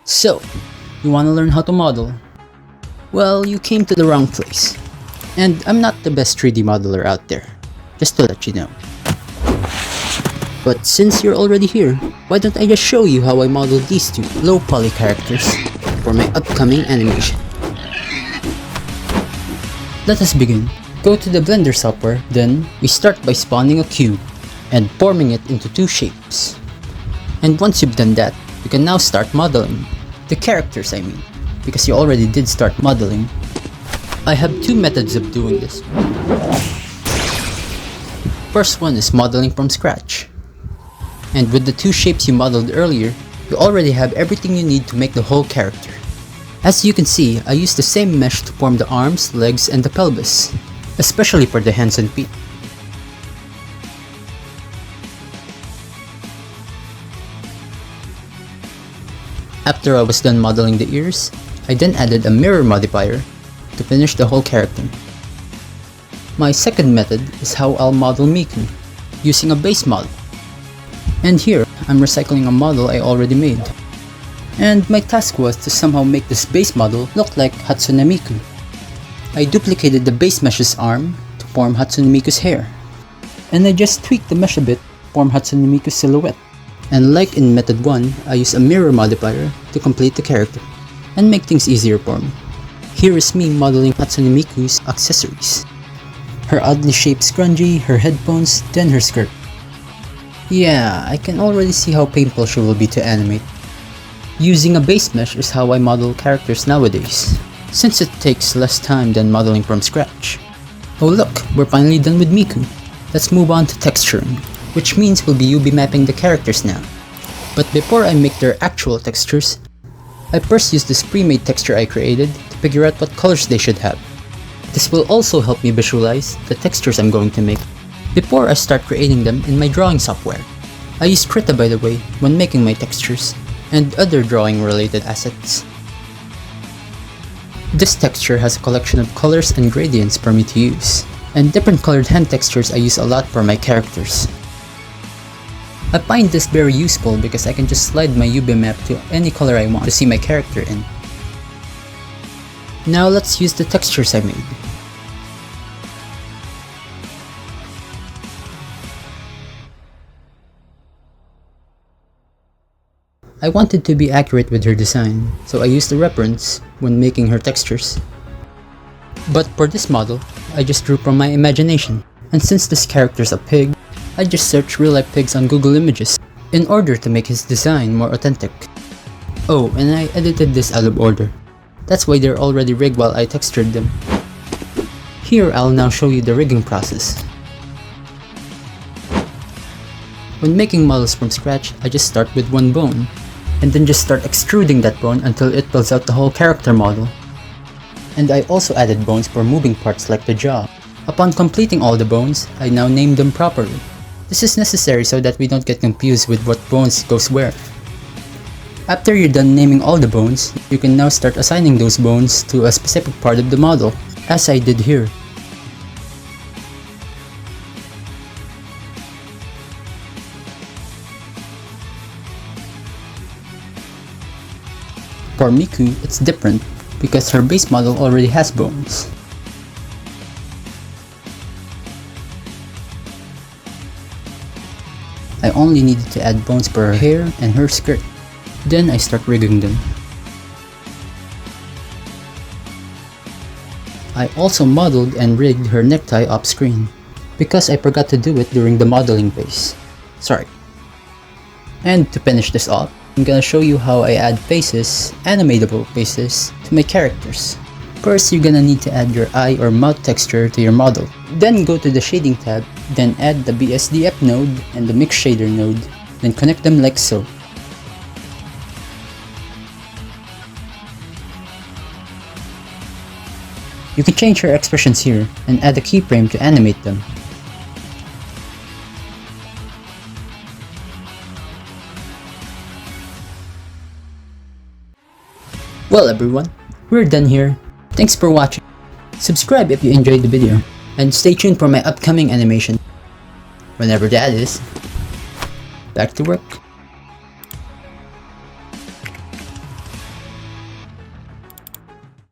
So, you want to learn how to model? Well, you came to the wrong place. And I'm not the best 3D modeler out there, just to let you know. But since you're already here, why don't I just show you how I modeled these two low poly characters for my upcoming animation. Let us begin. Go to the Blender software, then we start by spawning a cube and forming it into two shapes. And once you've done that, you can now start modeling. The characters, I mean, because you already did start modeling. I have two methods of doing this. First one is modeling from scratch. And with the two shapes you modeled earlier, you already have everything you need to make the whole character. As you can see, I used the same mesh to form the arms, legs, and the pelvis, especially for the hands and feet. After I was done modeling the ears, I then added a mirror modifier to finish the whole character. My second method is how I'll model Miku, using a base model. And here, I'm recycling a model I already made. And my task was to somehow make this base model look like Hatsune Miku. I duplicated the base mesh's arm to form Hatsune Miku's hair. And I just tweaked the mesh a bit to form Hatsune Miku's silhouette. And like in method 1, I use a mirror modifier to complete the character and make things easier for me. Here is me modeling Hatsune Miku's accessories. Her oddly shaped scrunchie, her headphones, then her skirt. Yeah, I can already see how painful she will be to animate. Using a base mesh is how I model characters nowadays, since it takes less time than modeling from scratch. Oh look, we're finally done with Miku. Let's move on to texturing, which means we'll be UV mapping the characters now. But before I make their actual textures, I first use this pre-made texture I created to figure out what colors they should have. This will also help me visualize the textures I'm going to make before I start creating them in my drawing software. I use Krita, by the way, when making my textures and other drawing related assets. This texture has a collection of colors and gradients for me to use, and different colored hand textures I use a lot for my characters. I find this very useful because I can just slide my UV map to any color I want to see my character in. Now let's use the textures I made. I wanted to be accurate with her design, so I used a reference when making her textures. But for this model, I just drew from my imagination, and since this character's a pig, I just searched real-life pigs on Google Images in order to make his design more authentic. Oh, and I edited this out of order. That's why they're already rigged while I textured them. Here I'll now show you the rigging process. When making models from scratch, I just start with one bone, and then just start extruding that bone until it fills out the whole character model. And I also added bones for moving parts like the jaw. Upon completing all the bones, I now name them properly. This is necessary so that we don't get confused with what bones goes where. After you're done naming all the bones, you can now start assigning those bones to a specific part of the model, as I did here. For Miku, it's different because her base model already has bones. I only needed to add bones for her hair and her skirt. Then I start rigging them. I also modeled and rigged her necktie off screen because I forgot to do it during the modeling phase. Sorry. And to finish this off, I'm gonna show you how I add faces, animatable faces, to my characters. First, you're gonna need to add your eye or mouth texture to your model. Then go to the shading tab, then add the BSDF node and the mix shader node, then connect them like so. You can change your expressions here and add a keyframe to animate them. Well everyone, we're done here. Thanks for watching. Subscribe if you enjoyed the video, and stay tuned for my upcoming animation. Whenever that is. Back to work.